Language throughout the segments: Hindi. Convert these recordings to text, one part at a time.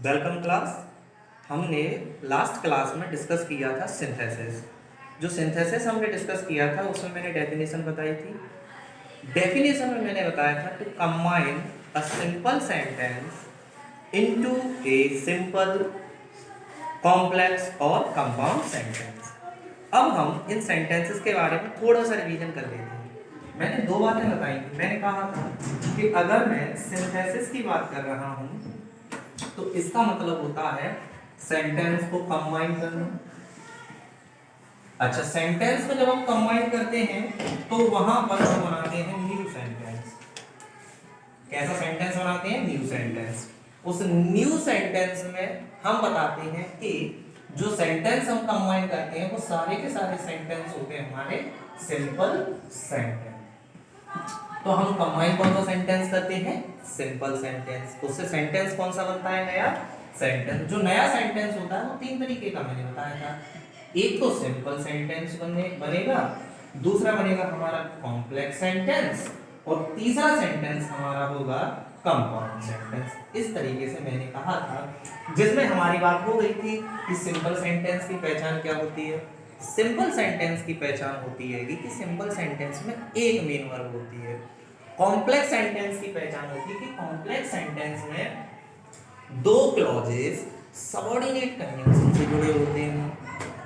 Welcome class. हमने लास्ट क्लास में डिस्कस किया था सिंथेसिस। जो सिंथेसिस हमने डिस्कस किया था उसमें मैंने डेफिनेशन बताई थी। डेफिनेशन में मैंने बताया था to combine a simple sentence into a simple complex और कंपाउंड सेंटेंस। अब हम इन सेंटेंसेस के बारे में थोड़ा सा रिवीजन कर लेते हैं। मैंने दो बातें बताई थी। मैंने कहा था कि अगर मैं सिंथेसिस की बात कर रहा हूँ तो इसका मतलब होता है सेंटेंस को कंबाइन करना। अच्छा, सेंटेंस को जब हम कंबाइन करते हैं तो वहां पर हम बनाते हैं न्यू सेंटेंस। कैसा सेंटेंस बनाते हैं? New sentence. उस न्यू सेंटेंस में हम बताते हैं कि जो सेंटेंस हम कंबाइन करते हैं वो सारे के सारे सेंटेंस होते हैं हमारे सिंपल सेंटेंस। तो हम कंबाइन कौन सा सेंटेंस करते हैं? Simple sentence. उससे सेंटेंस कौन सा बनता है? नया सेंटेंस। जो नया सेंटेंस होता है वो तीन तरीके का मैंने बताया था। एक तो सिंपल सेंटेंस बनेगा, दूसरा बनेगा हमारा कॉम्प्लेक्स सेंटेंस, और तीसरा सेंटेंस हमारा होगा कंपाउंड सेंटेंस। इस तरीके से मैंने कहा था, जिसमें हमारी बात हो गई थी कि सिंपल सेंटेंस की पहचान क्या होती है। सिंपल सेंटेंस की पहचान होती है कि सिंपल सेंटेंस में एक मेन वर्ब होती है। कॉम्प्लेक्स सेंटेंस की पहचान होती है कि कॉम्प्लेक्स सेंटेंस में दो क्लॉजेस सबऑर्डिनेट कंजंक्शन से जुड़े होते हैं,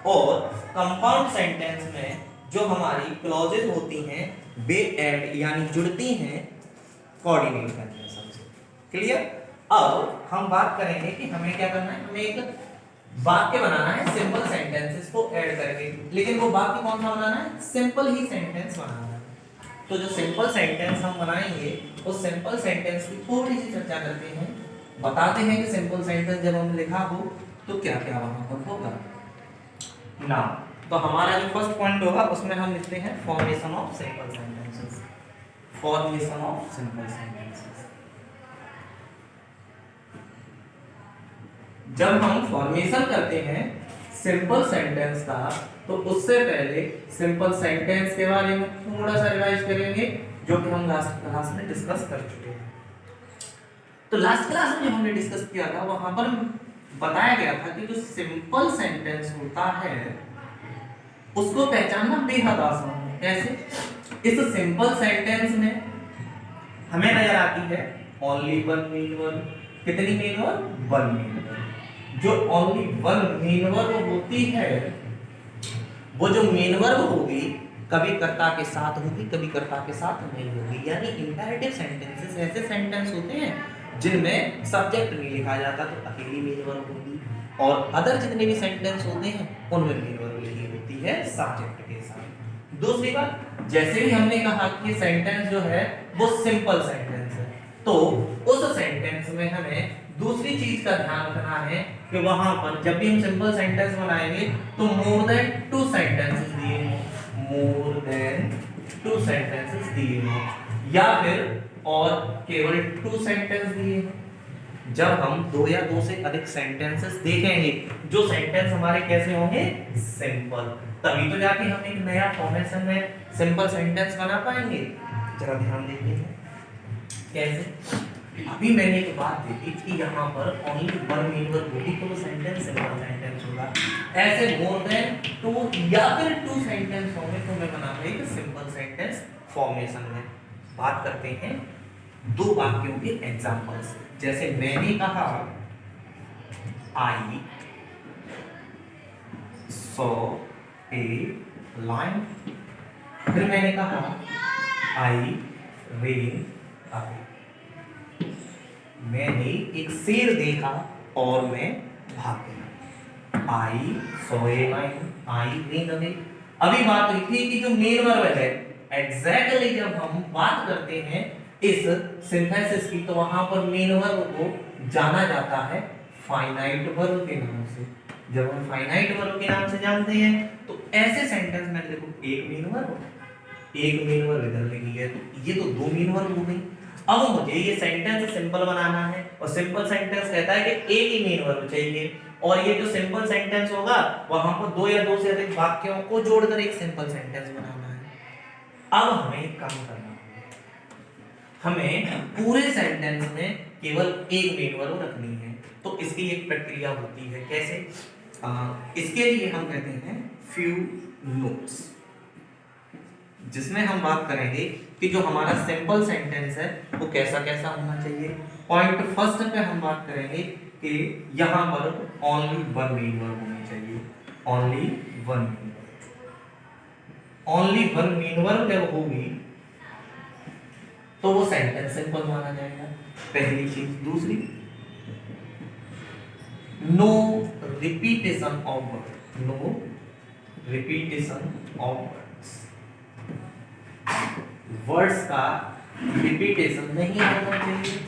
और कंपाउंड सेंटेंस में जो हमारी क्लॉजेस होती हैं वे ऐड यानी जुड़ती हैं कोऑर्डिनेट कंजंक्शन से। क्लियर? अब हम बात करेंगे कि हमें क्या करना है। हमें एक वाक्य बनाना है सिंपल सेंटेंसेस को ऐड करके, लेकिन वो वाक्य कौन सा बनाना है? सिंपल ही सेंटेंस बनाना है। तो जो सिंपल सेंटेंस हम बनाएंगे उस सिंपल सेंटेंस की थोड़ी सी चर्चा करते हैं, बताते हैं कि सिंपल सेंटेंस जब हमने लिखा हो तो क्या क्या वहां पर होगा ना। तो हमारा जो फर्स्ट पॉइंट होगा उसमें हम लिखते हैं formation of simple sentences. Formation of simple sentences. जब हम फॉर्मेशन करते हैं सिंपल सेंटेंस का तो उससे पहले सिंपल सेंटेंस के बारे में थोड़ा सा रिवाइज करेंगे, जो कि हम लास्ट क्लास में डिस्कस कर चुके हैं। तो लास्ट क्लास में जब हमने डिस्कस किया था वहां पर बताया गया था कि जो सिंपल सेंटेंस होता है उसको पहचानना बेहद आसान है। कैसे? इस सिंपल सेंटेंस में हमें नजर आती है ओनली वन मेन वर्ब। कितनी main verb? One main verb. जो ओनली वन मेन वर्ब होती है वो जो मेन वर्ब होगी कभी कर्ता के साथ होगी, कभी कर्ता के साथ नहीं होगी। यानी इंपेरेटिव सेंटेंसेस ऐसे सेंटेंस होते हैं जिनमें सब्जेक्ट नहीं लिखा जाता तो अकेली मेन वर्ब होगी, और अदर जितने भी सेंटेंस होते हैं उनमें मेन वर्ब लिखी होती है सब्जेक्ट के साथ। दूसरी बात, जैसे भी हमने कहा कि सेंटेंस जो है वो सिंपल सेंटेंस है, तो उस सेंटेंस में हमें दूसरी चीज का ध्यान रखना है कि वहां पर जब भी हम सिंपल सेंटेंस बनाएंगे तो मोर देन टू सेंटेंसेस दिए हों, मोर देन टू सेंटेंसेस दिए हों, या फिर और केवल टू सेंटेंस दिए हों। जब हम दो या दो से अधिक सेंटेंसेस देखेंगे जो सेंटेंस हमारे कैसे होंगे? सिंपल, तभी तो जाके हम एक नया फॉर्मेशन में सिंपल सेंटेंस बना पाएंगे। जरा ध्यान देते हैं कैसे। अभी मैंने एक बात देखी कि यहाँ पर ओनली वन मेन वर्ब होगी तो वो सेंटेंस सिंपल सेंटेंस होगा। ऐसे मोर देन टू या फिर टू सेंटेंस होंगे तो मैं बनाऊंगा एक सिंपल सेंटेंस फॉर्मेशन में। बात करते हैं दो वाक्यों के एग्जांपल्स। जैसे मैंने कहा आई सॉ ए लायन, फिर मैंने कहा आई रेन आई। मैंने एक शेर देखा और मैं भाग गया। I saw a lion, I ran away. अभी बात हुई थी कि जो मेन वर्ब है एग्जैक्टली जब हम बात करते हैं इस सिंथेसिस की तो वहां पर मेन वर्ब को जाना जाता है फाइनाइट वर्ब के नाम से। जब हम फाइनाइट वर्ब के नाम से जानते हैं तो ऐसे सेंटेंस में देखो एक मेन वर्ब इधर लिखी है तो ये तो दो मेन वर्ब हो गई। अब मुझे ये सेंटेंस सिंपल बनाना है और सिंपल सेंटेंस कहता है कि एक ही मेन वर्ब चाहिए, और ये जो सिंपल सेंटेंस होगा वहां पर दो या दो से अधिक वाक्यों को जोड़कर एक सिंपल सेंटेंस बनाना है। अब हमें एक काम करना है, हमें पूरे सेंटेंस में केवल एक मेन वर्ब रखनी है। तो इसकी एक प्रक्रिया होती है, कैसे? इसके लिए हम कहते हैं फ्यू नोट्स, जिसमें हम बात करेंगे कि जो हमारा सिंपल सेंटेंस है वो कैसा कैसा होना चाहिए। पॉइंट फर्स्ट पे हम बात करेंगे कि यहाँ पर ओनली वन मेन वर्ब होनी चाहिए। Only one main verb, only one main verb जब होगी तो वो सेंटेंस सिंपल माना जाएगा, पहली चीज। दूसरी, no repetition of word, no repetition of words, words का रिपीटेशन नहीं होना चाहिए।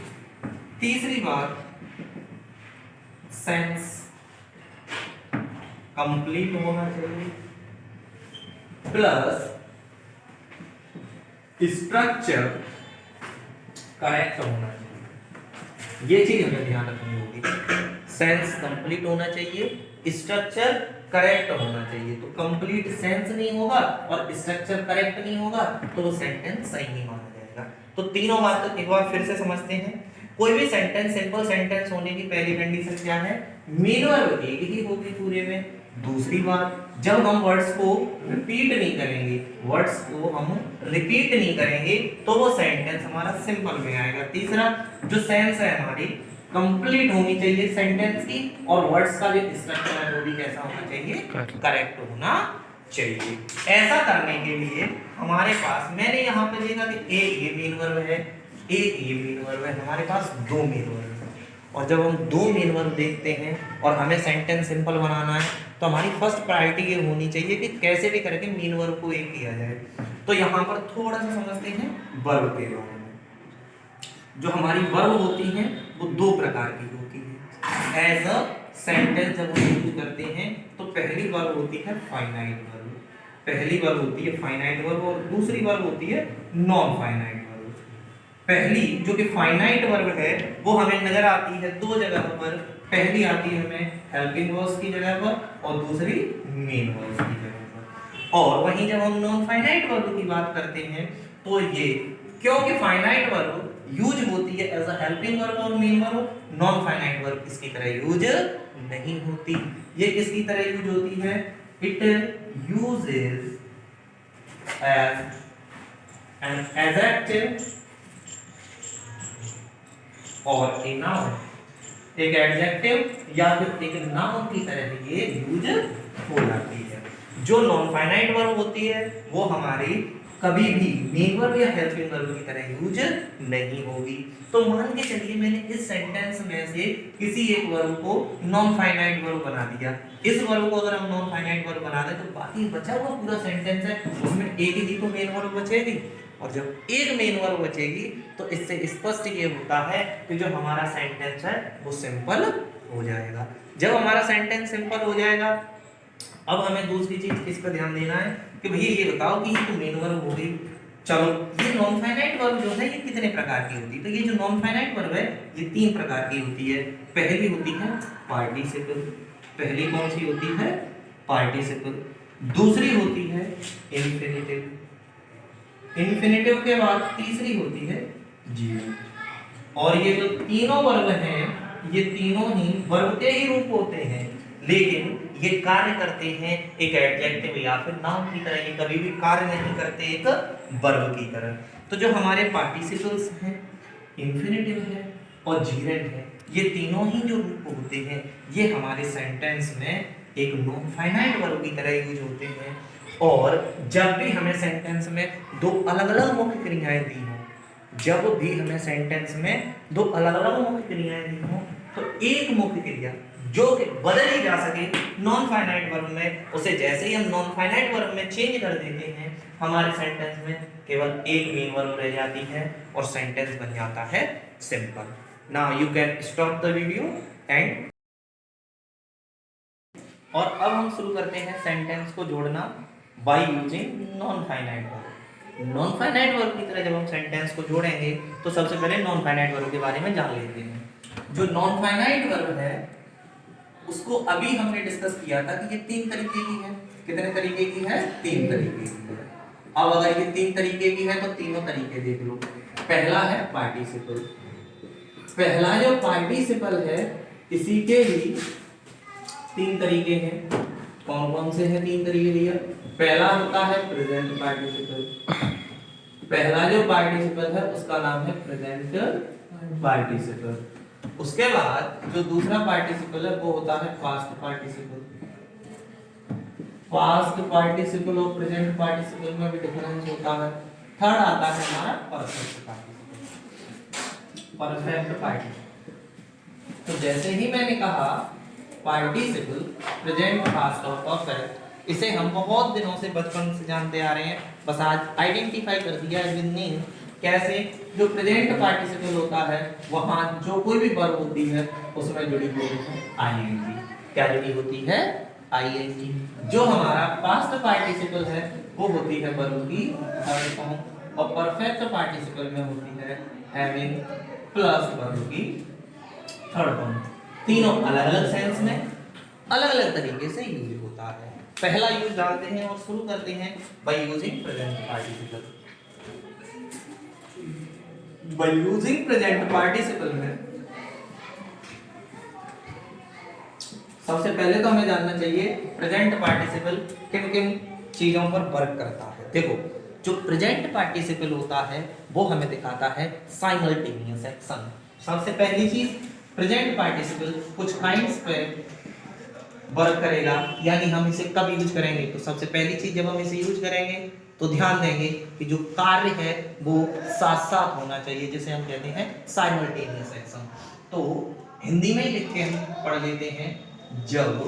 तीसरी बात, सेंस कंप्लीट होना चाहिए, प्लस स्ट्रक्चर करेक्ट होना चाहिए। ये चीज हमें ध्यान रखनी होगी। सेंस कंप्लीट होना चाहिए, स्ट्रक्चर करेक्ट होना चाहिए। तो कंप्लीट सेंस नहीं होगा और स्ट्रक्चर करेक्ट नहीं होगा तो वो सेंटेंस सही नहीं माना जाएगा। तो तीनों बात तो एक बार फिर से समझते हैं। कोई भी सेंटेंस सिंपल सेंटेंस होने की पहली कंडीशन क्या है? मेन वर्ब एक ही होगी पूरे में। दूसरी बात, जब हम वर्ड्स को रिपीट नहीं करेंगे, वर्ड्स को हम रिपीट नहीं करेंगे तो वो सेंटेंस हमारा सिंपल में आएगा। तीसरा, जो सेंस है हमारी कंप्लीट होनी चाहिए सेंटेंस की, और वर्ड्स का जो स्ट्रक्चर है वो भी कैसा होना चाहिए? करेक्ट होना चाहिए। ऐसा करने के लिए हमारे पास, मैंने यहाँ पे देखा कि एक ये मेन वर्ब है, एक ये मेन वर्ब है, हमारे पास दो मेन वर्ब है। और जब हम दो मेन वर्ब देखते हैं और हमें सेंटेंस सिंपल बनाना है तो हमारी फर्स्ट प्रायोरिटी ये होनी चाहिए कि कैसे भी करके मेन वर्ब को एक किया जाए। तो यहाँ पर थोड़ा सा समझते हैं वर्ब के बारे में। जो हमारी वर्ब होती हैं वो दो प्रकार की होती है। एज अ सेंटेंस जब हम यूज करते हैं तो पहली वर्ब होती है फाइनाइट वर्ब, पहली वर्ब होती है फाइनाइट वर्ब, और दूसरी वर्ब होती है नॉन फाइनाइट वर्ब। पहली जो कि फाइनाइट वर्ब है वो हमें नजर आती है दो जगह पर। पहली आती है हमें हेल्पिंग वर्ब्स की जगह पर और दूसरी मेन वर्ब्स की जगह पर। और वहीं जब हम नॉन फाइनाइट वर्ब की बात करते हैं तो ये, क्योंकि फाइनाइट वर्ब यूज होती है एज अ हेल्पिंग वर्ब और main verb, non finite verb इसकी तरह यूज नहीं होती। ये किसकी तरह यूज होती है? It uses as an adjective और ए नाउन, एक एडजेक्टिव या फिर एक नाउन की तरह ये यूज हो जाती है। जो नॉन फाइनाइट वर्ब होती है वो हमारी कभी भी मेन वर्ब या हेल्पिंग वर्ब की तरह यूज नहीं होगी। तो मान के चलिए मैंने इस सेंटेंस में से किसी एक वर्ब को नॉन फाइनाइट वर्ब बना दिया। इस वर्ब को अगर हम नॉन फाइनाइट वर्ब बना दें तो बाकी बचा हुआ पूरा सेंटेंस है उसमें एक ही तो मेन वर्ब बचेगी, और जब एक मेन वर्ब बचेगी तो इससे स्पष्ट ये होता है कि जो हमारा सेंटेंस है वो सिंपल हो जाएगा। जब हमारा सेंटेंस सिंपल हो जाएगा, अब हमें दूसरी चीज किस पर ध्यान देना है कि भैया ये बताओ कि ये तो मेन वर्ब हो गई। चलो, ये नॉन फाइनाइट वर्ब जो है ये कितने प्रकार की होती है? तो ये जो नॉन फाइनाइट वर्ब है ये तीन प्रकार की होती है। पहली होती है पार्टिसिपल, पहली कौन सी होती है? पार्टिसिपल। दूसरी होती है इंफिनिटिव, इंफिनिटिव के बाद तीसरी होती है जीरो। और ये जो तीनों वर्ब हैं ये तीनों ही वर्ब के ही रूप होते हैं, लेकिन ये कार्य करते हैं एक एडजेक्टिव या फिर नाउन की तरह, ये कभी भी कार्य नहीं करते एक वर्ब की तरह। तो जो हमारे पार्टिसिपल्स हैं, इंफिनिटिव है और जीरेंट है, ये तीनों ही जो रूप होते हैं ये हमारे सेंटेंस में एक नॉन फाइनाइट वर्ब की तरह यूज होते हैं। और जब भी हमें सेंटेंस में दो अलग अलग मुख्य क्रियाएं दी हों, जब भी हमें सेंटेंस में दो अलग अलग मुख्य क्रियाएं दी हों तो एक मुख्य क्रिया जो कि बदल ही जा सके नॉन फाइनाइट वर्ब में, उसे जैसे ही हम नॉन फाइनाइट वर्ब में चेंज कर देते हैं हमारे सेंटेंस में केवल एक मेन वर्ब रह जाती है और सेंटेंस बन जाता है simple. Now you can stop the video and, और अब हम शुरू करते हैं सेंटेंस को जोड़ना by using non finite verb. Non finite verb की तरह जब हम सेंटेंस को जोड़ेंगे तो सबसे पहले नॉन फाइनाइट वर्ब के बारे में जान लेते हैं। जो नॉन फाइनाइट वर्ब है उसको अभी हमने डिस्कस किया था कि ये तीन तरीके की है। कितने तरीके की है? तीन तरीके की है। अब अगर ये तीन तरीके की है तो तीनों तरीके देख लो। पहला है पार्टिसिपल, पहला जो पार्टिसिपल है इसी के ही 3 तरीके हैं। कौन कौन से हैं 3 तरीके भैया? पहला होता है प्रेजेंट पार्टिसिपल। पहला जो पार्टिसिपल है उसका नाम है प्रेजेंट पार्टिसिपल। उसके बाद जो दूसरा पार्टिसिपल है वो होता है पास्ट पार्टिसिपल। पास्ट पार्टिसिपल और प्रेजेंट पार्टिसिपल में भी डिफरेंस होता है। थर्ड आता है हमारा परफेक्ट पार्टिसिपल। परफेक्ट पार्टिसिपल तो जैसे ही मैंने कहा पार्टिसिपल प्रेजेंट पास्ट और परफेक्ट, इसे हम बहुत दिनों से बचपन से जानते आ रहे हैं, बस आज आइडेंटिफाई कर दिया है विद नेम। कैसे? जो प्रेजेंट पार्टिसिपल होता है वहां जो कोई भी वर्ब होती है उसमें जुड़ी हुई है आईएनजी। क्या जुड़ी होती है? आईएनजी। जो हमारा पास्ट पार्टिसिपल है वो होती है वर्ब की थर्ड फॉर्म और परफेक्ट पार्टिसिपल में होती है हैविंग प्लस वर्ब की थर्ड फॉर्म। तीनों अलग अलग सेंस में अलग अलग तरीके से यूज होता है। पहला यूज डालते हैं और शुरू करते हैं by using present participle. By using present participle में सबसे पहले तो हमें जानना चाहिए प्रेजेंट पार्टिसिपल किन किन चीजों पर वर्क करता है। देखो, जो प्रेजेंट पार्टिसिपल होता है वो हमें दिखाता है साइमल्टेनियस एक्शन। सबसे पहली चीज, प्रेजेंट पार्टिसिपल कुछ काइंड्स पे वर्क करेगा, यानी हम इसे कब यूज करेंगे? तो सबसे पहली चीज जब हम इसे यूज करेंगे तो ध्यान देंगे कि जो कार्य है वो साथ साथ होना चाहिए, जिसे हम कहते हैं साइमल्टेनियस एक्शन। तो हिंदी में लिख के हम पढ़ लेते हैं, जब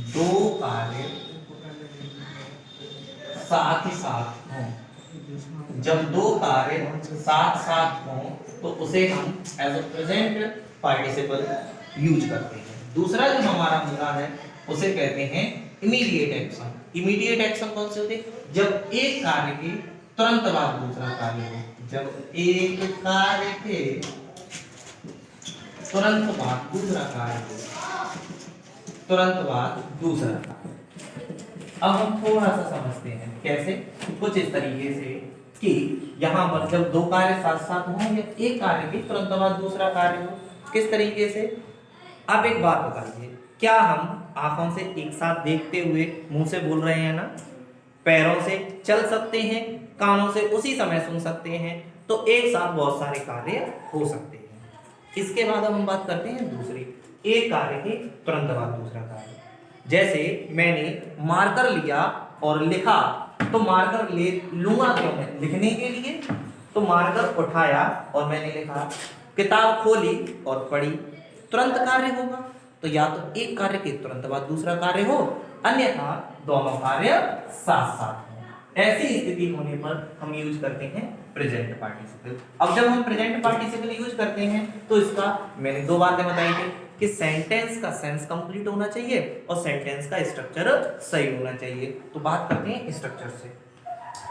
दो कार्य साथ ही साथ हों, जब दो कार्य साथ साथ हों तो उसे हम as a present participle use करते हैं। दूसरा जो हमारा होता है उसे कहते हैं इमीडिएट एक्शन। इमीडिएट एक्शन कौन से होते हैं? जब एक कार्य के तुरंत बाद दूसरा कार्य हो। जब एक कार्य के तुरंत बाद दूसरा कार्य हो, तुरंत बाद दूसरा कार्य। अब हम थोड़ा सा समझते हैं कैसे। कुछ इस तरीके से कि यहाँ पर जब दो कार्य साथ साथ हों या एक कार्य के तुरंत बाद दूसरा कार्य हो, किस तरीके से? अब एक बात बताइए, क्या हम आंखों से एक साथ देखते हुए मुंह से बोल रहे हैं ना, पैरों से चल सकते हैं, कानों से उसी समय सुन सकते हैं, तो एक साथ बहुत सारे कार्य हो सकते हैं। इसके बाद अब हम बात करते हैं दूसरी, एक कार्य के तुरंत बाद दूसरा कार्य। जैसे मैंने मार्कर लिया और लिखा, तो मार्कर ले लूंगा क्यों मैं? लिखने के लिए। तो मार्कर उठाया और मैंने लिखा, किताब खोली और पढ़ी, तुरंत कार्य होगा। तो या तो एक कार्य के तुरंत बाद दूसरा कार्य हो, अन्यथा दोनों कार्य साथ साथ हो। ऐसी स्थिति होने पर हम यूज करते हैं प्रेजेंट पार्टिसिपल। अब जब हम प्रेजेंट पार्टिसिपल यूज करते हैं तो इसका मैंने 2 बातें बताई थी कि सेंटेंस का सेंस कंप्लीट होना चाहिए और सेंटेंस का स्ट्रक्चर सही होना चाहिए। तो बात करते हैं स्ट्रक्चर से।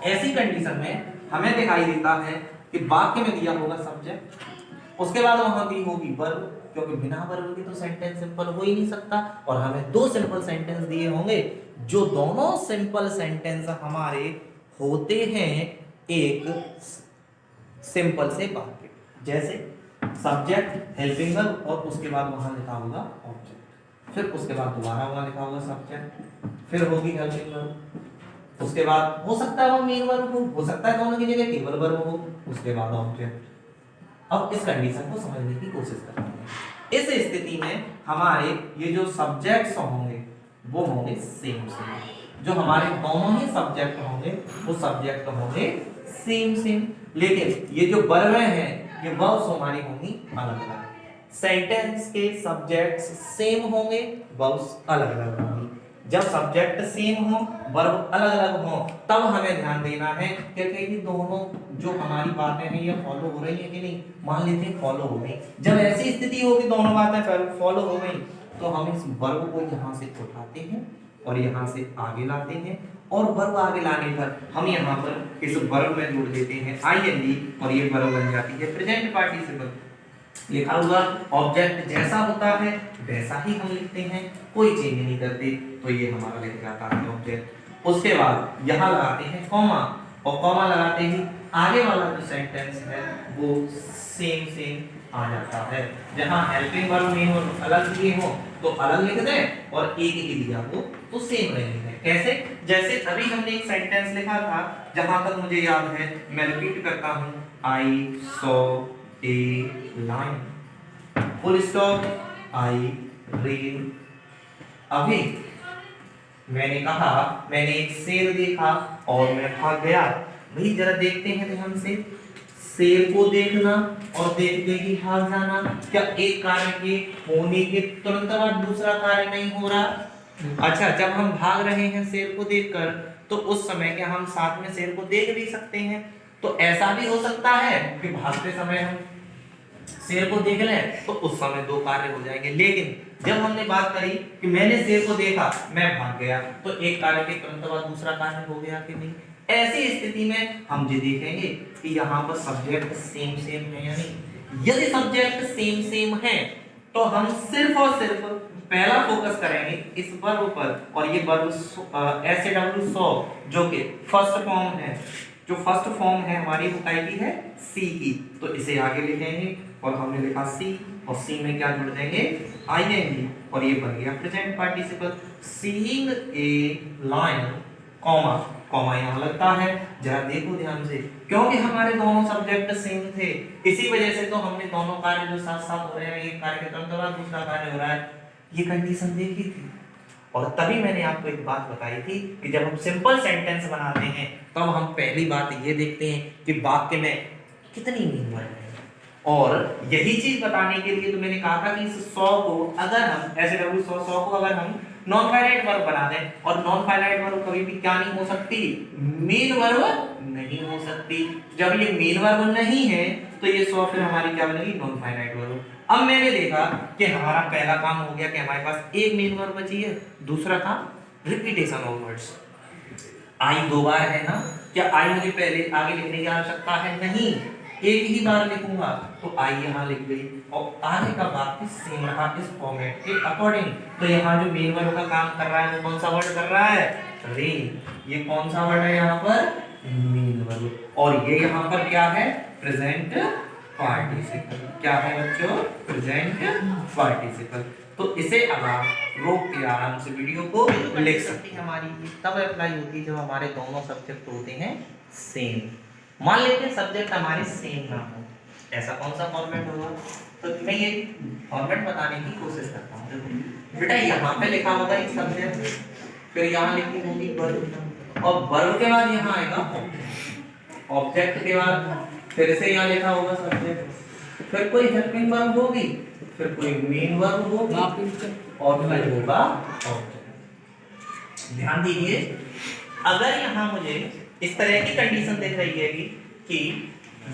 ऐसी कंडीशन में हमें दिखाई देता है कि वाक्य में दिया होगा सब्जेक्ट, उसके बाद वहां दी होगी वर्ब, क्योंकि बिना वर्ब के तो सेंटेंस सिंपल हो ही नहीं सकता, और हमें 2 सिंपल सेंटेंस दिए होंगे, जो दोनों सिंपल सेंटेंस हमारे होते हैं एक सिंपल से वाक्य। जैसे सब्जेक्ट, हेल्पिंग वर्ब और उसके बाद वहां लिखा होगा ऑब्जेक्ट, फिर उसके बाद दोबारा वहां लिखा होगा सब्जेक्ट, फिर होगी हेल्पिंग वर्ब, उसके बाद हो सकता है वो मेन वर्ब हो सकता है दोनों की जगह केवल वर्ब हो, उसके बाद ऑब्जेक्ट। अब इस कंडीशन को समझने की कोशिश करते हैं। इस स्थिति में हमारे ये जो सब्जेक्ट्स होंगे वो होंगे सेम सेम। जो हमारे दोनों ही सब्जेक्ट होंगे वो सब्जेक्ट होंगे सेम सेम, लेकिन ये जो वर्ब हैं ये वर्ब्स हमारी होंगी अलग अलग। सेंटेंस के सब्जेक्ट्स सेम होंगे, वर्ब्स अलग अलग होंगी। जब सब्जेक्ट सेम हो, वर्ब अलग अलग हो, तब हमें ध्यान देना है कि ये दोनों जो हमारी बातें हैं ये फॉलो हो रही है कि नहीं। मान लेते हैं फॉलो हो गई। जब ऐसी स्थिति होगी दोनों बातें फॉलो हो गई, तो हम इस वर्ब को यहाँ से उठाते हैं और यहाँ से आगे लाते हैं, और वर्ब आगे लाने पर हम यहाँ पर इस वर्ब में जोड़ देते हैं आईएनजी, और ये वर्ब बन जाती है प्रेजेंट पार्टिसिपल। लिखा हुआ ऑब्जेक्ट जैसा होता है वैसा ही हम लिखते हैं, कोई चेंज नहीं करते, तो ये हमारा लिख जाता है ऑब्जेक्ट। उसके बाद यहाँ लगाते हैं कॉमा, और कॉमा लगाते ही आगे वाला जो सेंटेंस है वो सेम सेम आ जाता है। जहां हेल्पिंग वर्ब मेन वर्ब अलग दिए हो तो अलग लिख दें और एक ही दिया हो तो सेम रहेंगे। कैसे? जैसे अभी हमने एक सेंटेंस लिखा था, जहां तक मुझे याद है, मैं रिपीट करता हूं, I saw a lion, full stop, I read अभी मैंने कहा मैंने एक शेर देखा और मैं भाग गया। भाई जरा देखते हैं ध्यान से, शेर को देखना और देखते ही भाग जाना, क्या एक कार्य के होने के तुरंत बाद दूसरा कार्य नहीं हो रहा? अच्छा, जब हम भाग रहे हैं शेर को देखकर तो उस समय क्या हम साथ में शेर को देख भी सकते हैं? तो ऐसा भी हो सकता है कि भागते समय हम शेर को देख लें तो उस समय दो कार्य हो जाएंगे। लेकिन जब हमने बात करी कि मैंने शेर को देखा, मैं भाग गया, तो एक कार्य के तुरंत बाद दूसरा कार्य हो गया कि नहीं? ऐसी स्थिति में हम ये देखेंगे कि यहाँ पर सब्जेक्ट सेम सेम है या नहीं। यदि सब्जेक्ट सेम सेम है तो हम सिर्फ और सिर्फ पहला फोकस करेंगे इस वर्ब पर, और ये वर्ब SAW सॉ जो कि फर्स्ट फॉर्म है, जो फर्स्ट फॉर्म है हमारी वो काय की है, सी की, तो इसे आगे लिखेंगे और हमने लिखा सी, और सी में क्या जोड़ देंगे, आईएनजी, और ये बन गया present participle. Seeing a lion, comma comma यहाँ लगता है, जरा देखो ध्यान से, क्योंकि हमारे दोनों सब्जेक्ट सेम थे, इसी वजह से तो हमने दोनों कार्य जो साथ साथ हो रहे हैं, एक कार्य के तुरंत बाद दूसरा कार्य हो रहा है, ये कंडीशन देखी थी। और तभी मैंने आपको एक बात बताई थी कि जब हम सिंपल सेंटेंस बनाते हैं तब हम पहली बात ये देखते हैं कि वाक्य में कितनी मीन वर्ब है। और यही चीज बताने के लिए तो मैंने कहा था कि इस सॉ को अगर हम SAW सॉ को अगर हम नॉन फाइनाइट वर्ब बना दें, और नॉन फाइनाइट वर्ब कभी भी क्या नहीं हो सकती, मेन वर्ब नहीं हो सकती। जब ये मेन वर्ब नहीं है तो ये सॉ फिर हमारी क्या बनेगी, नॉन फाइनाइट वर्ब। अब मैंने देखा कि हमारा पहला काम हो गया कि हमारे पास एक मेन वर्ब बची है, दूसरा काम रिपीटेशन ऑफ वर्ड्स। आई दो बार है ना, क्या आई मुझे पहले आगे लिखने की आवश्यकता है? नहीं, एक ही बार लिखूंगा, तो आई यहाँ लिख गई और आगे का वाक्य सेम रहा इस फॉर्मेट के अकॉर्डिंग। तो यहाँ जो मेन वर्ब का काम कर रहा है वो कौन सा वर्ड कर रहा है, रे। ये कौन सा वर्ड है यहाँ पर, मेन वर्ब, और ये यहाँ पर क्या है, प्रेजेंट पार्टिसिपल। क्या है बच्चों, प्रेजेंट पार्टिसिपल। तो इसे अब आप रोक के आराम से वीडियो को लिख सकते हैं। हमारी तब अप्लाई होती है जब हमारे दोनों सब्जेक्ट होते हैं सेम। मान लेते हैं सब्जेक्ट हमारे सेम ना हो, ऐसा कौन सा फॉर्मेट होगा? तो मैं ये फॉर्मेट बताने की कोशिश करता हूँ। बेटा यहाँ पे लिखा होगा एक सब्जेक्ट, फिर यहाँ लिखी होगी वर्ब, और वर्ब के बाद यहाँ आएगा ऑब्जेक्ट, के बाद फिर से यहाँ लिखा होगा सब्जेक्ट, फिर कोई हेल्पिंग वर्ब होगी, फिर कोई मेन वर्ब होगी, और फिर होगा ऑब्जेक्ट। ध्यान दीजिए, अगर यहाँ मुझे इस तरह की कंडीशन दिख रही है कि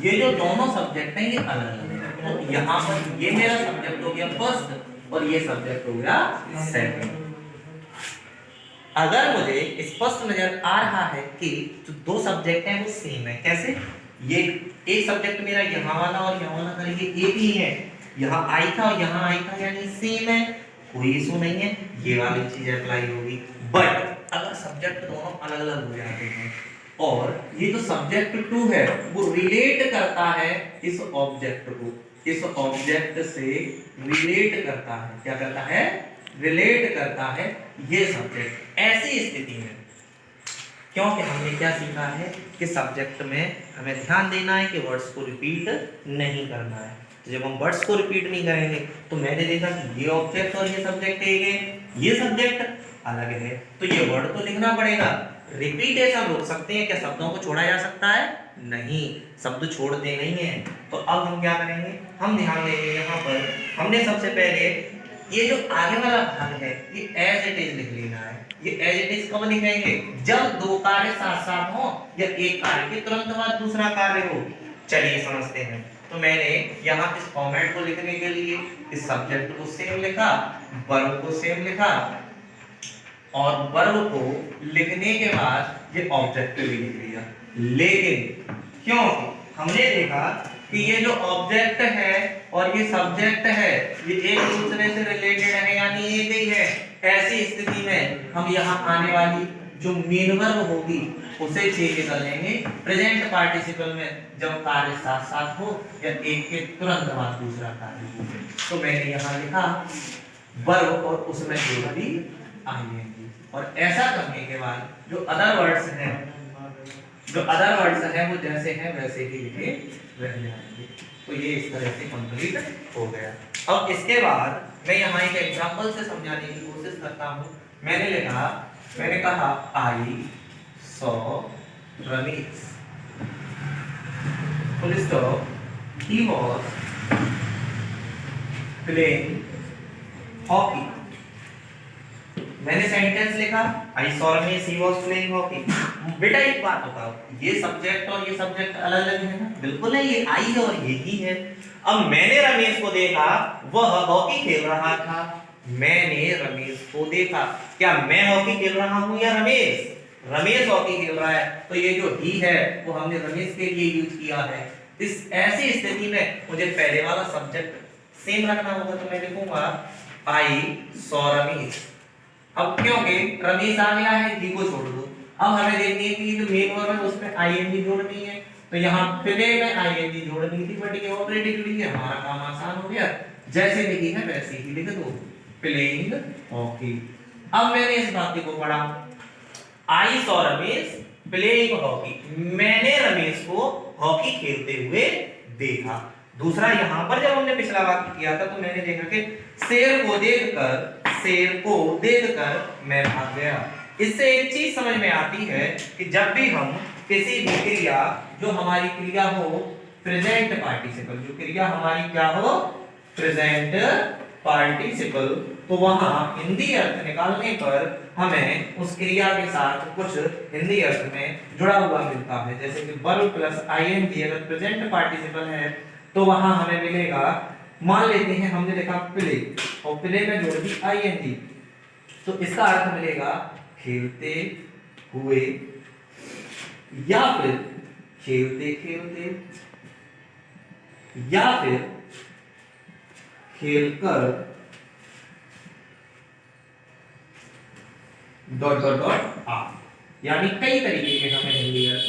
ये जो दोनों सब्जेक्ट हैं ये अलग अलग हैं, तो यहाँ पर ये मेरा सब्जेक्ट हो गया फर्स्ट और ये सब्जेक्ट हो गया सेकंड। अगर मुझे स्पष्ट नजर आ रहा है कि जो दो सब्जेक्ट हैं वो सेम है, कैसे? ये एक सब्जेक्ट मेरा यहाँ वाला और यहाँ वाला करेंगे एक ही है, यहाँ आई था और यहाँ आई था, यानी सेम है, कोई इशू नहीं है, ये वाली चीज अप्लाई होगी। बट अगर सब्जेक्ट दोनों अलग अलग हो जाते हैं और ये जो सब्जेक्ट टू है वो रिलेट करता है इस ऑब्जेक्ट को, इस ऑब्जेक्ट से रिलेट करता है, क्या करता है, रिलेट करता है ये सब्जेक्ट। ऐसी स्थिति में क्योंकि हमने क्या सीखा है कि सब्जेक्ट में हमें ध्यान देना है कि वर्ड्स को रिपीट नहीं करना है। तो जब हम वर्ड्स को रिपीट नहीं करेंगे तो मैंने देखा कि ये ऑब्जेक्ट और ये सब्जेक्ट एक है, ये सब्जेक्ट अलग है, तो ये वर्ड तो लिखना पड़ेगा। रिपीटेशन रोक सकते हैं क्या, शब्दों को छोड़ा जा सकता है? नहीं, शब्द छोड़ते नहीं है। तो अब हम क्या करेंगे, हम ध्यान देंगे यहाँ पर हमने सबसे पहले ये जो आगे वाला भाग है ये एज इट इज लिख लेना है। ये एज इट इज कब लिखेंगे, जब दो कार्य साथ साथ हो या एक कार्य के तुरंत बाद दूसरा कार्य हो। चलिए समझते हैं। तो मैंने यहाँ इस फॉर्मेट को लिखने के लिए इस सब्जेक्ट को सेम लिखा, वर्ब को सेम लिखा, और वर्ब को लिखने के बाद ये ऑब्जेक्ट भी लिख लिया। लेकिन क्यों, हमने देखा कि ये जो ऑब्जेक्ट है और ये सब्जेक्ट है ये एक दूसरे से रिलेटेड है, यानी एक ही है। ऐसी स्थिति में हम यहाँ आने वाली जो मेन वर्ब होगी उसे चेंज कर लेंगे प्रेजेंट पार्टिसिपल में, जब कार्य साथ साथ हो या एक के तुरंत बाद दूसरा कार्य हो। तो मैंने यहाँ लिखा वर्ब और उसमें जोड़ दी आईएनजी। और ऐसा करने के बाद जो अदर वर्ड्स हैं वो जैसे हैं वैसे ही लिखे रह जाएंगे। तो ये इस तरह से कंप्लीट हो गया। अब इसके बाद मैं यहाँ एक एग्जांपल से समझाने की कोशिश करता हूँ। मैंने कहा I saw Ramesh, full stop, he was playing hockey. मैंने सेंटेंस लिखा I saw Ramesh he was playing hockey. बेटा एक बात बताओ, ये सब्जेक्ट और ये सब्जेक्ट अलग अलग है ना? बिल्कुल है, ये आई है और ये ही है। अब मैंने रमेश को देखा, वह हॉकी खेल रहा था। मैंने रमेश को देखा, क्या मैं हॉकी खेल रहा हूं या रमेश? रमेश हॉकी खेल रहा है, तो ये जो ही है वो हमने रमेश के लिए यूज किया है। इस ऐसी स्थिति में मुझे पहले वाला सब्जेक्ट सेम रखना होगा, तो मैं लिखूंगा आई सॉ रमेश। अब क्योंकि रमेश आ गया है, ही को छोड़ दो। अब हमें देखनी है कि जो मेन वर्ब है उसमें आईएनजी जोड़नी है, तो यहाँ प्ले में आईएनजी जोड़नी थी, बट ये ऑलरेडी जुड़ी है, हमारा काम आसान हो गया। जैसे लिखी है वैसे ही लिख दो, प्लेइंग हॉकी। अब मैंने इस बात को पढ़ा, I saw Ramesh playing hockey, मैंने रमेश को हॉकी खेलते हुए देखा। दूसरा, यहाँ पर जब हमने पिछला वाक्य किया था तो मैंने देखा कि शेर को देखकर मैं भाग गया। इससे एक चीज समझ में आती है कि जब भी हम किसी भी क्रिया, जो हमारी क्रिया हो प्रेजेंट पार्टिसिपल, जो क्रिया हमारी क्या हो प्रेजेंट पार्टिसिपल, तो वहां हिंदी अर्थ निकालने पर हमें उस क्रिया के साथ कुछ हिंदी अर्थ में जुड़ा हुआ मिलता है। जैसे कि वर्ब प्लस आईएनजी अगर प्रेजेंट पार्टिसिपल है तो वहां हमें मिलेगा, मान लेते हैं हमने लिखा प्ले और प्ले में जोड़ दी आईएनजी, तो इसका अर्थ मिलेगा खेलते हुए या फिर खेलते खेलते या फिर खेलकर डॉट डॉट डॉट आ, यानी कई तरीके के हमें हिंदी अर्थ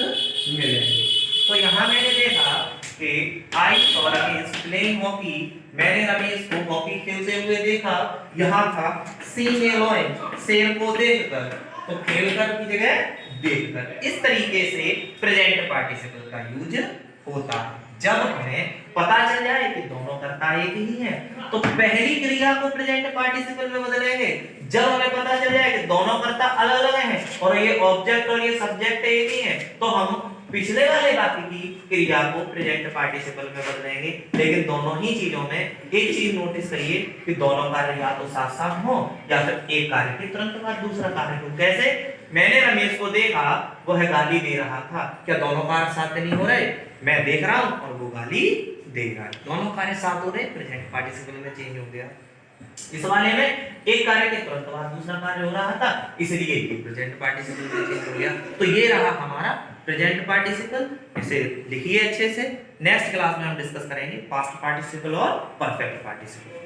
मिलेंगे। तो यहां मैंने देखा कि I saw Ramesh playing hockey, मैंने रमेश को हॉकी खेलते हुए देखा। यहाँ था सीन ए लॉयन, शेर को देखकर, तो खेलकर की जगह देखकर। इस तरीके से प्रेजेंट पार्टिसिपल का यूज होता है। जब हमें पता चल जाए कि दोनों कर्ता एक ही हैं, तो पहली क्रिया को प्रेजेंट पार्टिसिपल में बदलेंगे। जब हमें पता चल जाए कि दोनों कर्ता अलग अलग हैं और ये ऑब्जेक्ट और ये सब्जेक्ट एक ही हैं, तो हम पिछले वाले वाक्य की क्रिया को प्रेजेंट पार्टिसिपल में बदलेंगे। लेकिन दोनों ही चीजों में एक चीज नोटिस करिए कि दोनों कार्य या तो साथ साथ हो या फिर एक कार्य के तुरंत बाद दूसरा कार्य हो। कैसे? मैंने रमेश को देखा, वह गाली दे रहा था। क्या दोनों कार्य साथ नहीं हो रहे? मैं देख रहा हूं और वो गाली दे रहा है, दोनों कार्य साथ हो रहे, प्रेजेंट पार्टिसिपल में चेंज हो गया। इस वाले में एक कार्य के तुरंत बाद दूसरा कार्य हो रहा था, इसलिए ये प्रेजेंट पार्टिसिपल में चेंज हो गया। तो ये रहा हमारा प्रेजेंट पार्टिसिपल। इसे लिखिए अच्छे से। नेक्स्ट क्लास में हम डिस्कस करेंगे पास्ट पार्टिसिपल और परफेक्ट पार्टिसिपल।